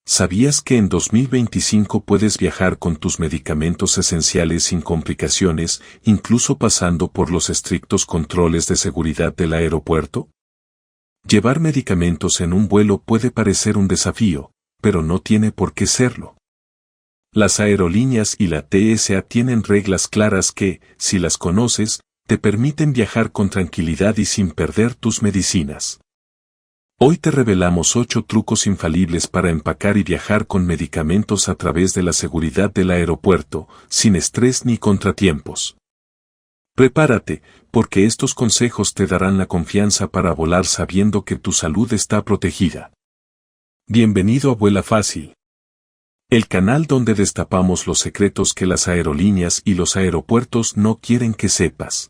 ¿Sabías que en 2025 puedes viajar con tus medicamentos esenciales sin complicaciones, incluso pasando por los estrictos controles de seguridad del aeropuerto? Llevar medicamentos en un vuelo puede parecer un desafío, pero no tiene por qué serlo. Las aerolíneas y la TSA tienen reglas claras que, si las conoces, te permiten viajar con tranquilidad y sin perder tus medicinas. Hoy te revelamos 8 trucos infalibles para empacar y viajar con medicamentos a través de la seguridad del aeropuerto, sin estrés ni contratiempos. Prepárate, porque estos consejos te darán la confianza para volar sabiendo que tu salud está protegida. Bienvenido a Vuela Fácil, el canal donde destapamos los secretos que las aerolíneas y los aeropuertos no quieren que sepas.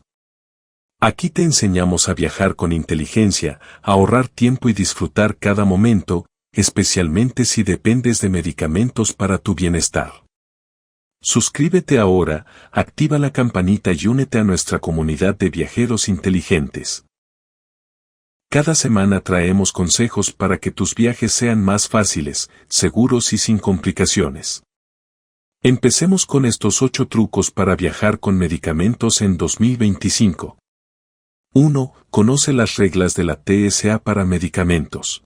Aquí te enseñamos a viajar con inteligencia, a ahorrar tiempo y disfrutar cada momento, especialmente si dependes de medicamentos para tu bienestar. Suscríbete ahora, activa la campanita y únete a nuestra comunidad de viajeros inteligentes. Cada semana traemos consejos para que tus viajes sean más fáciles, seguros y sin complicaciones. Empecemos con estos 8 trucos para viajar con medicamentos en 2025. 1. Conoce las reglas de la TSA para medicamentos.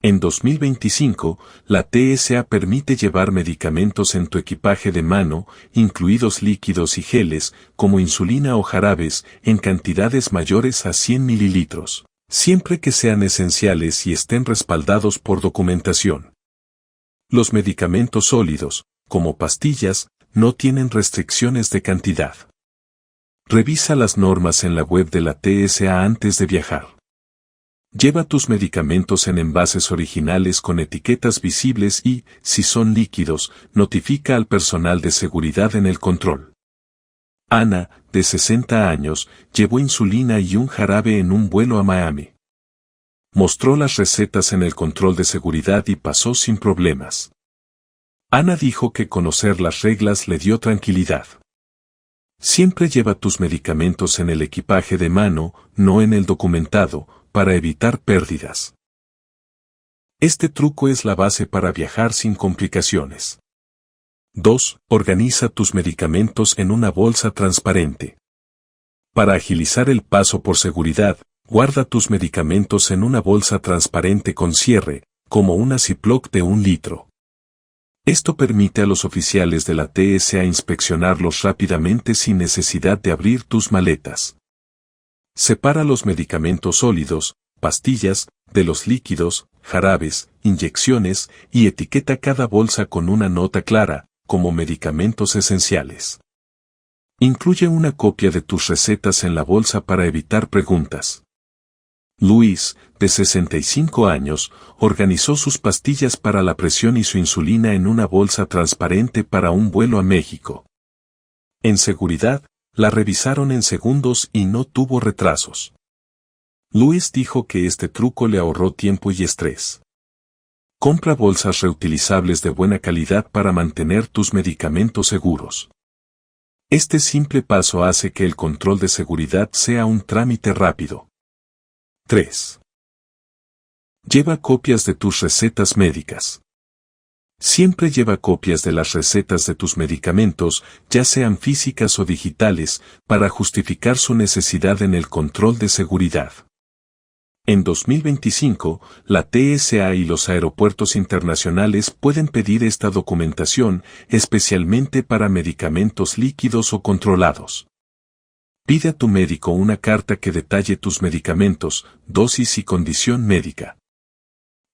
En 2025, la TSA permite llevar medicamentos en tu equipaje de mano, incluidos líquidos y geles, como insulina o jarabes, en cantidades mayores a 100 mililitros, siempre que sean esenciales y estén respaldados por documentación. Los medicamentos sólidos, como pastillas, no tienen restricciones de cantidad. Revisa las normas en la web de la TSA antes de viajar. Lleva tus medicamentos en envases originales con etiquetas visibles y, si son líquidos, notifica al personal de seguridad en el control. Ana, de 60 años, llevó insulina y un jarabe en un vuelo a Miami. Mostró las recetas en el control de seguridad y pasó sin problemas. Ana dijo que conocer las reglas le dio tranquilidad. Siempre lleva tus medicamentos en el equipaje de mano, no en el documentado, para evitar pérdidas. Este truco es la base para viajar sin complicaciones. 2. Organiza tus medicamentos en una bolsa transparente. Para agilizar el paso por seguridad, guarda tus medicamentos en una bolsa transparente con cierre, como una Ziploc de 1 litro. Esto permite a los oficiales de la TSA inspeccionarlos rápidamente sin necesidad de abrir tus maletas. Separa los medicamentos sólidos, pastillas, de los líquidos, jarabes, inyecciones, y etiqueta cada bolsa con una nota clara, como medicamentos esenciales. Incluye una copia de tus recetas en la bolsa para evitar preguntas. Luis, de 65 años, organizó sus pastillas para la presión y su insulina en una bolsa transparente para un vuelo a México. En seguridad, la revisaron en segundos y no tuvo retrasos. Luis dijo que este truco le ahorró tiempo y estrés. Compra bolsas reutilizables de buena calidad para mantener tus medicamentos seguros. Este simple paso hace que el control de seguridad sea un trámite rápido. 3. Lleva copias de tus recetas médicas. Siempre lleva copias de las recetas de tus medicamentos, ya sean físicas o digitales, para justificar su necesidad en el control de seguridad. En 2025, la TSA y los aeropuertos internacionales pueden pedir esta documentación, especialmente para medicamentos líquidos o controlados. Pide a tu médico una carta que detalle tus medicamentos, dosis y condición médica.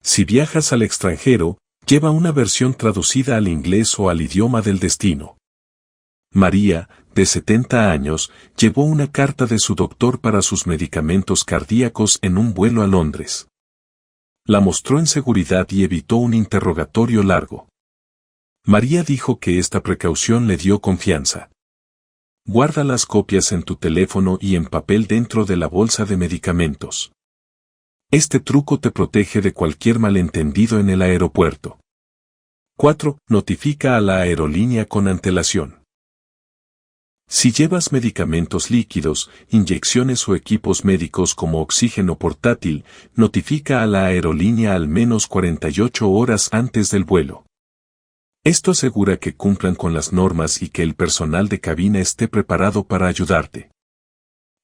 Si viajas al extranjero, lleva una versión traducida al inglés o al idioma del destino. María, de 70 años, llevó una carta de su doctor para sus medicamentos cardíacos en un vuelo a Londres. La mostró en seguridad y evitó un interrogatorio largo. María dijo que esta precaución le dio confianza. Guarda las copias en tu teléfono y en papel dentro de la bolsa de medicamentos. Este truco te protege de cualquier malentendido en el aeropuerto. 4. Notifica a la aerolínea con antelación. Si llevas medicamentos líquidos, inyecciones o equipos médicos como oxígeno portátil, notifica a la aerolínea al menos 48 horas antes del vuelo. Esto asegura que cumplan con las normas y que el personal de cabina esté preparado para ayudarte.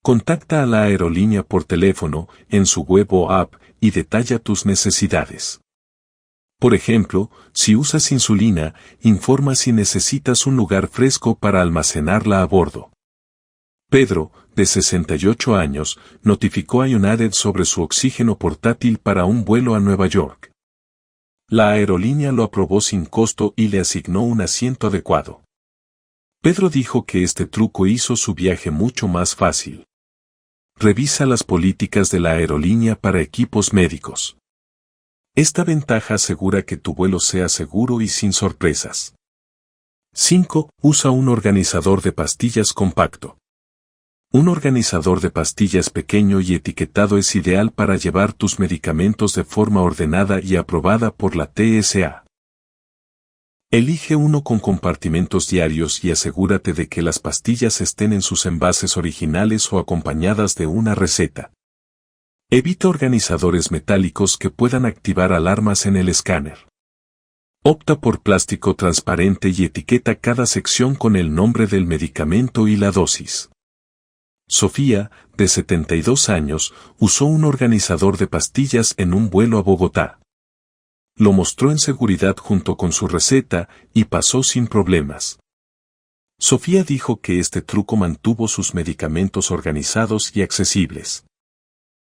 Contacta a la aerolínea por teléfono, en su web o app, y detalla tus necesidades. Por ejemplo, si usas insulina, informa si necesitas un lugar fresco para almacenarla a bordo. Pedro, de 68 años, notificó a United sobre su oxígeno portátil para un vuelo a Nueva York. La aerolínea lo aprobó sin costo y le asignó un asiento adecuado. Pedro dijo que este truco hizo su viaje mucho más fácil. Revisa las políticas de la aerolínea para equipos médicos. Esta ventaja asegura que tu vuelo sea seguro y sin sorpresas. 5. Usa un organizador de pastillas compacto. Un organizador de pastillas pequeño y etiquetado es ideal para llevar tus medicamentos de forma ordenada y aprobada por la TSA. Elige uno con compartimentos diarios y asegúrate de que las pastillas estén en sus envases originales o acompañadas de una receta. Evita organizadores metálicos que puedan activar alarmas en el escáner. Opta por plástico transparente y etiqueta cada sección con el nombre del medicamento y la dosis. Sofía, de 72 años, usó un organizador de pastillas en un vuelo a Bogotá. Lo mostró en seguridad junto con su receta y pasó sin problemas. Sofía dijo que este truco mantuvo sus medicamentos organizados y accesibles.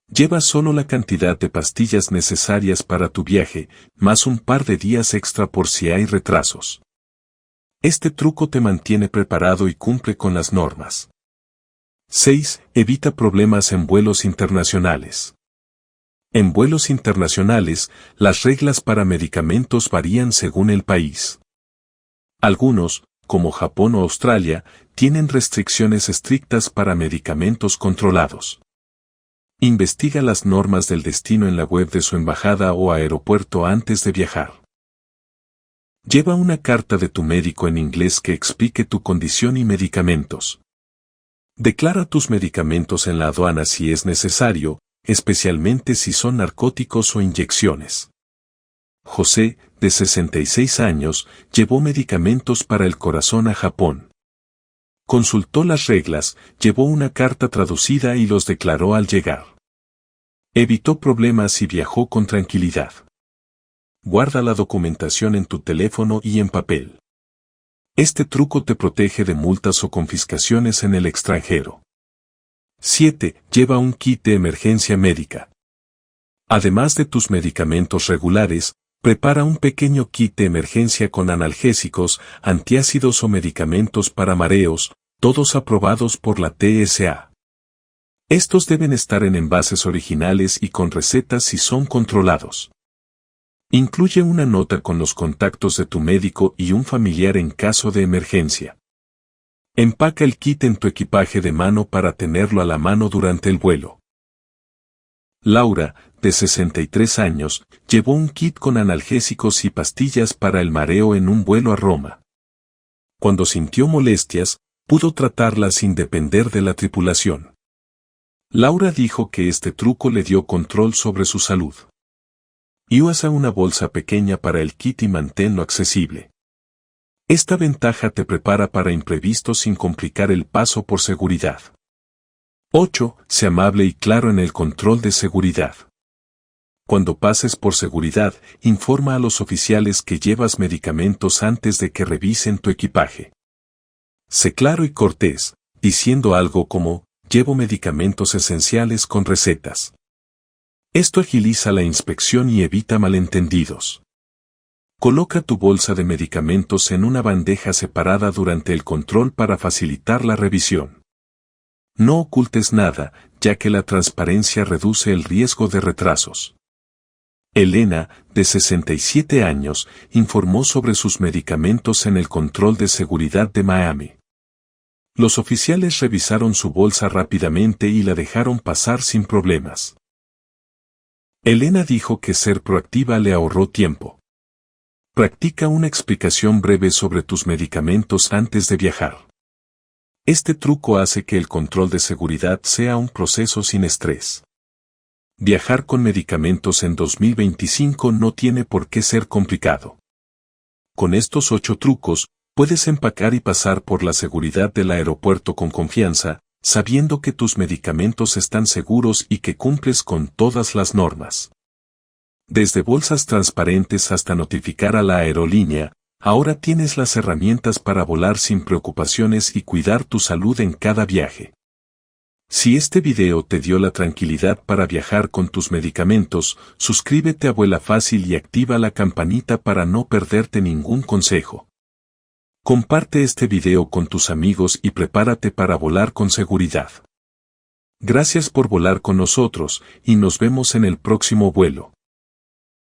Lleva solo la cantidad de pastillas necesarias para tu viaje, más un par de días extra por si hay retrasos. Este truco te mantiene preparado y cumple con las normas. 6. Evita problemas en vuelos internacionales. En vuelos internacionales, las reglas para medicamentos varían según el país. Algunos, como Japón o Australia, tienen restricciones estrictas para medicamentos controlados. Investiga las normas del destino en la web de su embajada o aeropuerto antes de viajar. Lleva una carta de tu médico en inglés que explique tu condición y medicamentos. Declara tus medicamentos en la aduana si es necesario, especialmente si son narcóticos o inyecciones. José, de 66 años, llevó medicamentos para el corazón a Japón. Consultó las reglas, llevó una carta traducida y los declaró al llegar. Evitó problemas y viajó con tranquilidad. Guarda la documentación en tu teléfono y en papel. Este truco te protege de multas o confiscaciones en el extranjero. 7. Lleva un kit de emergencia médica. Además de tus medicamentos regulares, prepara un pequeño kit de emergencia con analgésicos, antiácidos o medicamentos para mareos, todos aprobados por la TSA. Estos deben estar en envases originales y con recetas si son controlados. Incluye una nota con los contactos de tu médico y un familiar en caso de emergencia. Empaca el kit en tu equipaje de mano para tenerlo a la mano durante el vuelo. Laura, de 63 años, llevó un kit con analgésicos y pastillas para el mareo en un vuelo a Roma. Cuando sintió molestias, pudo tratarlas sin depender de la tripulación. Laura dijo que este truco le dio control sobre su salud. Y usa una bolsa pequeña para el kit y manténlo accesible. Esta ventaja te prepara para imprevistos sin complicar el paso por seguridad. 8. Sé amable y claro en el control de seguridad. Cuando pases por seguridad, informa a los oficiales que llevas medicamentos antes de que revisen tu equipaje. Sé claro y cortés, diciendo algo como, llevo medicamentos esenciales con recetas. Esto agiliza la inspección y evita malentendidos. Coloca tu bolsa de medicamentos en una bandeja separada durante el control para facilitar la revisión. No ocultes nada, ya que la transparencia reduce el riesgo de retrasos. Elena, de 67 años, informó sobre sus medicamentos en el control de seguridad de Miami. Los oficiales revisaron su bolsa rápidamente y la dejaron pasar sin problemas. Elena dijo que ser proactiva le ahorró tiempo. Practica una explicación breve sobre tus medicamentos antes de viajar. Este truco hace que el control de seguridad sea un proceso sin estrés. Viajar con medicamentos en 2025 no tiene por qué ser complicado. Con estos 8 trucos, puedes empacar y pasar por la seguridad del aeropuerto con confianza, sabiendo que tus medicamentos están seguros y que cumples con todas las normas. Desde bolsas transparentes hasta notificar a la aerolínea, ahora tienes las herramientas para volar sin preocupaciones y cuidar tu salud en cada viaje. Si este video te dio la tranquilidad para viajar con tus medicamentos, suscríbete a Vuela Fácil y activa la campanita para no perderte ningún consejo. Comparte este video con tus amigos y prepárate para volar con seguridad. Gracias por volar con nosotros y nos vemos en el próximo vuelo.